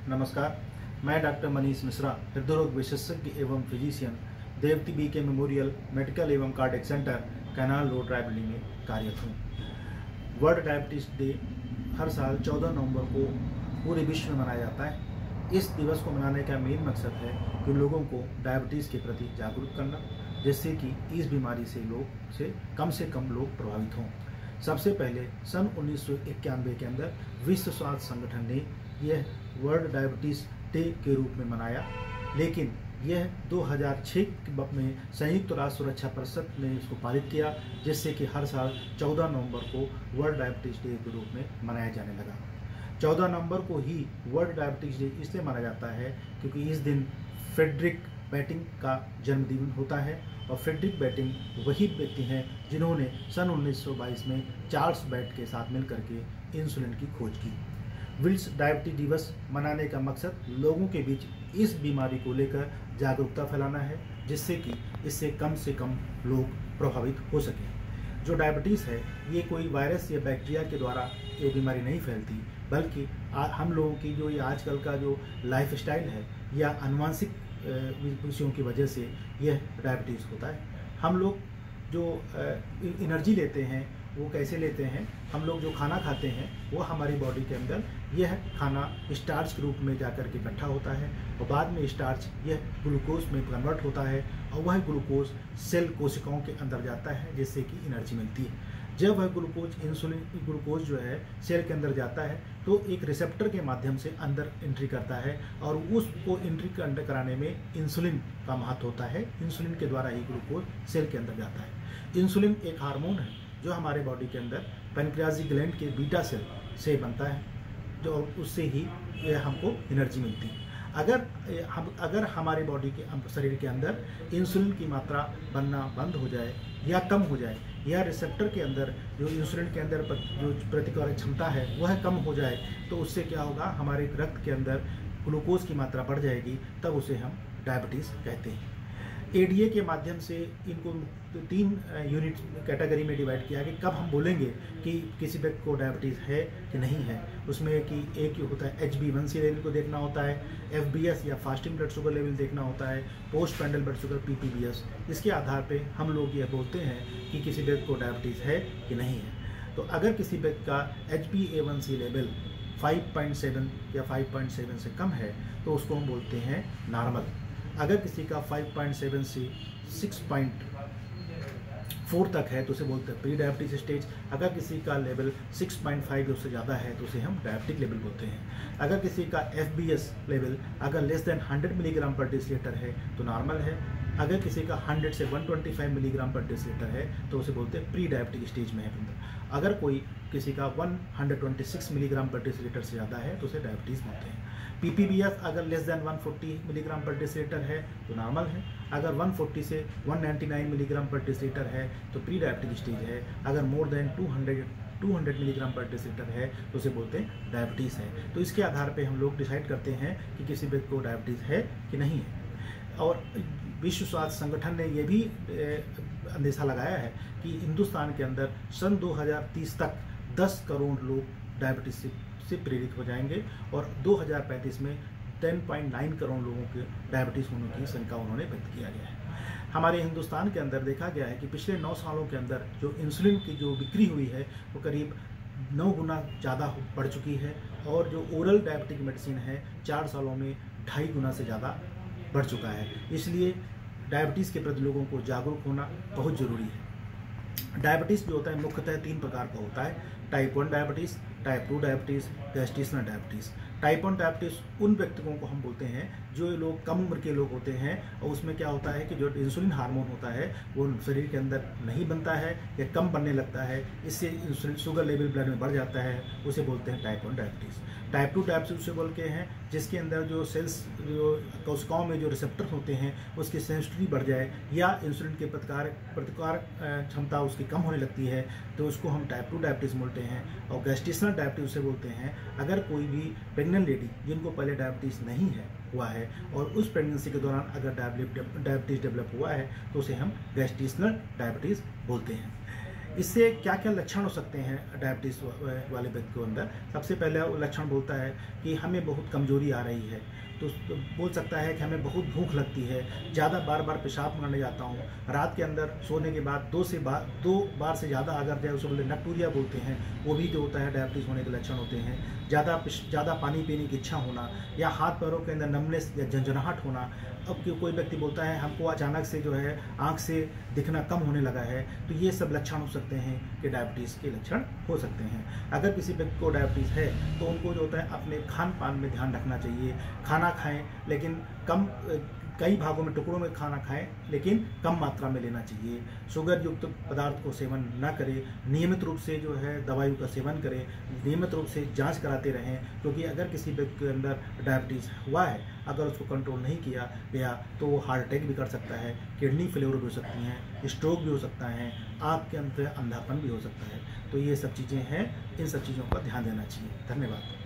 नमस्कार, मैं डॉक्टर मनीष मिश्रा, हृदय रोग विशेषज्ञ एवं physician, Devati BK memorial medical एवं cardiac centre, canal road, Raebareli में कार्यरत हूँ। वर्ल्ड डायबिटीज़ डे हर साल 14 नवंबर को पूरे विश्व में मनाया जाता है। इस दिवस को मनाने का मेन मकसद है कि लोगों को डायबिटीज़ के प्रति जागरूक करना, जिससे कि इस बीमारी से कम लोग प्रभावित हों। सबसे पहले सन 1991 के अंदर विश्व स्वास्थ्य संगठन ने यह वर्ल्ड डायबिटीज़ डे के रूप में मनाया, लेकिन यह 2006 में संयुक्त राष्ट्र सुरक्षा परिषद ने इसको पारित किया, जिससे कि हर साल 14 नवंबर को वर्ल्ड डायबिटीज़ डे के रूप में मनाया जाने लगा। 14 नवंबर को ही वर्ल्ड डायबिटीज़ डे इसलिए माना जाता है क्योंकि इस दिन फ्रेडरिक बैटिंग का जन्मदिन होता है, और फ्रेडरिक बैटिंग वही व्यक्ति हैं जिन्होंने सन 1922 में चार्ल्स बैट के साथ मिलकर के इंसुलिन की खोज की। विश्व डायबिटीज दिवस मनाने का मकसद लोगों के बीच इस बीमारी को लेकर जागरूकता फैलाना है, जिससे कि इससे कम लोग प्रभावित हो सकें। जो डायबिटीज़ है ये कोई वायरस या बैक्टीरिया के द्वारा ये बीमारी नहीं फैलती, बल्कि हम लोगों की जो ये आजकल का जो लाइफस्टाइल है या आनुवंशिक विषयों की वजह से यह डायबिटीज़ होता है। हम लोग जो एनर्जी लेते हैं वो कैसे लेते हैं? हम लोग जो खाना खाते हैं वो हमारी बॉडी के अंदर यह खाना स्टार्च के रूप में जाकर के इकट्ठा होता है, और बाद में स्टार्च यह ग्लूकोज में कन्वर्ट होता है, और वह ग्लूकोज सेल कोशिकाओं के अंदर जाता है, जिससे कि एनर्जी मिलती है। जब वह ग्लूकोज जो है सेल के अंदर जाता है तो एक रिसेप्टर के माध्यम से अंदर एंट्री करता है, और उसको एंट्री कराने में इंसुलिन का महत्व होता है। इंसुलिन के द्वारा ही ग्लूकोज सेल के अंदर जाता है। इंसुलिन एक हार्मोन है जो हमारे बॉडी के अंदर पैनक्रियाटिक ग्लैंड के बीटा सेल से बनता है, जो उससे ही हमको एनर्जी मिलती है। अगर हमारे बॉडी के शरीर के अंदर इंसुलिन की मात्रा बनना बंद हो जाए या कम हो जाए, या रिसेप्टर के अंदर जो इंसुलिन के अंदर जो प्रतिकारक क्षमता है वह कम हो जाए, तो उससे क्या होगा, हमारे रक्त के अंदर ग्लूकोज की मात्रा बढ़ जाएगी, तब उसे हम डायबिटीज़ कहते हैं। एडीए के माध्यम से इनको 3 यूनिट कैटेगरी में डिवाइड किया कि कब हम बोलेंगे कि किसी व्यक्ति को डायबिटीज़ है कि नहीं है। उसमें कि एक होता है HbA1c लेवल को देखना होता है, FBS या फास्टिंग ब्लड शुगर लेवल देखना होता है, post prandial blood sugar PPBS। इसके आधार पे हम लोग यह बोलते हैं कि किसी व्यक्ति को डायबिटीज़ है कि नहीं है। तो अगर किसी व्यक्ति का HbA1c लेवल 5.7 या 5.7 से कम है तो उसको हम बोलते हैं नॉर्मल। अगर किसी का 5.7 से 6.4 तक है तो उसे बोलते हैं प्री डायबिटीज स्टेज। अगर किसी का लेवल 6.5 उससे ज़्यादा है तो उसे हम डायबिटिक लेवल बोलते हैं। अगर किसी का FBS लेवल अगर लेस देन 100 मिलीग्राम पर डेसीलीटर है तो नॉर्मल है। अगर किसी का 100 से 125 मिलीग्राम पर डेसीलीटर है तो उसे बोलते हैं प्री डायबिटिक स्टेज में है। अगर कोई किसी का 126 मिलीग्राम पर डेसीलीटर से ज़्यादा है तो उसे डायबिटीज़ बोलते हैं। PPBS अगर लेस देन 140 मिलीग्राम पर डेसीलीटर है तो नॉर्मल है। अगर 140 से 199 मिलीग्राम पर डेसीलीटर है तो प्री डायबिटिक स्टेज है। अगर मोर देन 200 मिलीग्राम पर डेसीलीटर है तो उसे बोलते हैं डायबिटीज़ है। तो इसके आधार पे हम लोग डिसाइड करते हैं कि किसी व्यक्ति को डायबिटीज़ है कि नहीं है। और विश्व स्वास्थ्य संगठन ने यह भी अंदेशा लगाया है कि हिंदुस्तान के अंदर सन 2030 तक 10 करोड़ लोग डायबिटीज़ से प्रेरित हो जाएंगे, और 2035 में 10.9 करोड़ लोगों के डायबिटीज़ होने की शंका उन्होंने व्यक्त किया गया है। हमारे हिंदुस्तान के अंदर देखा गया है कि पिछले 9 सालों के अंदर जो इंसुलिन की जो बिक्री हुई है वो करीब 9 गुना ज़्यादा बढ़ चुकी है, और जो ओरल डायबिटिक मेडिसिन है 4 सालों में 2.5 गुना से ज़्यादा बढ़ चुका है। इसलिए डायबिटीज़ के प्रति लोगों को जागरूक होना बहुत ज़रूरी है। डायबिटीज़ जो होता है मुख्यतः 3 प्रकार का होता है: type 1 diabetes, type 2 diabetes, gestational diabetes. Type 1 diabetes उन व्यक्तियों को हम बोलते हैं जो लोग कम उम्र के लोग होते हैं, और उसमें क्या होता है कि जो इंसुलिन हार्मोन होता है वो शरीर के अंदर नहीं बनता है या कम बनने लगता है, इससे इंसुलिन शुगर लेवल ब्लड में बढ़ जाता है, उसे बोलते हैं टाइप 1 डायबिटीज़। टाइप 2 डायबिटीज़ उसे बोलते हैं जिसके अंदर जो सेल्स जो कोशिकाओं में जो रिसेप्टर होते हैं उसकी सेंसिटिविटी बढ़ जाए, या इंसुलिन के प्रतिकार क्षमता उसकी कम होने लगती है, तो उसको हम टाइप 2 डायबिटीज़ बोलते हैं। और गैस्ट्रेशनल डायबिटीज़ उसे बोलते हैं अगर कोई भी प्रेग्नेंट लेडी जिनको पहले डायबिटीज़ नहीं हुआ है और उस प्रेगनेंसी के दौरान अगर डायबिटीज़ डेवलप हुआ है तो उसे हम गैस्ट्रेशनल डायबिटीज़ बोलते हैं। इससे क्या क्या लक्षण हो सकते हैं डायबिटीज़ वाले व्यक्ति को अंदर? सबसे पहले वो लक्षण बोलता है कि हमें बहुत कमजोरी आ रही है, तो बोल सकता है कि हमें बहुत भूख लगती है, ज़्यादा बार बार पेशाब करने जाता हूँ, रात के अंदर सोने के बाद दो बार से ज़्यादा अगर जाए उसको बोले नक्टूरिया बोलते हैं, वो भी जो होता है डायबिटीज़ होने के लक्षण होते हैं। ज़्यादा पानी पीने की इच्छा होना या हाथ पैरों के अंदर नमनेस या झंझनाहट होना। अब कोई व्यक्ति बोलता है हमको अचानक से जो है आँख से दिखना कम होने लगा है, तो ये सब लक्षण हो सकते हैं कि डायबिटीज़ के लक्षण हो सकते हैं। अगर किसी व्यक्ति को डायबिटीज़ है तो उनको जो होता है अपने खान पान में ध्यान रखना चाहिए। खाना खाएं लेकिन कई भागों में टुकड़ों में खाना खाएं लेकिन कम मात्रा में लेना चाहिए। शुगर युक्त पदार्थ को सेवन न करें। नियमित रूप से जो है दवाइयों का सेवन करें। नियमित रूप से जांच कराते रहें, क्योंकि अगर किसी व्यक्ति के अंदर डायबिटीज़ हुआ है, अगर उसको कंट्रोल नहीं किया गया तो वो हार्ट अटैक भी कर सकता है, किडनी फेलियर भी हो सकती हैं, स्ट्रोक भी हो सकता है, आँख के अंदर अंधापन भी हो सकता है। तो ये सब चीज़ें हैं, इन सब चीज़ों पर ध्यान देना चाहिए। धन्यवाद।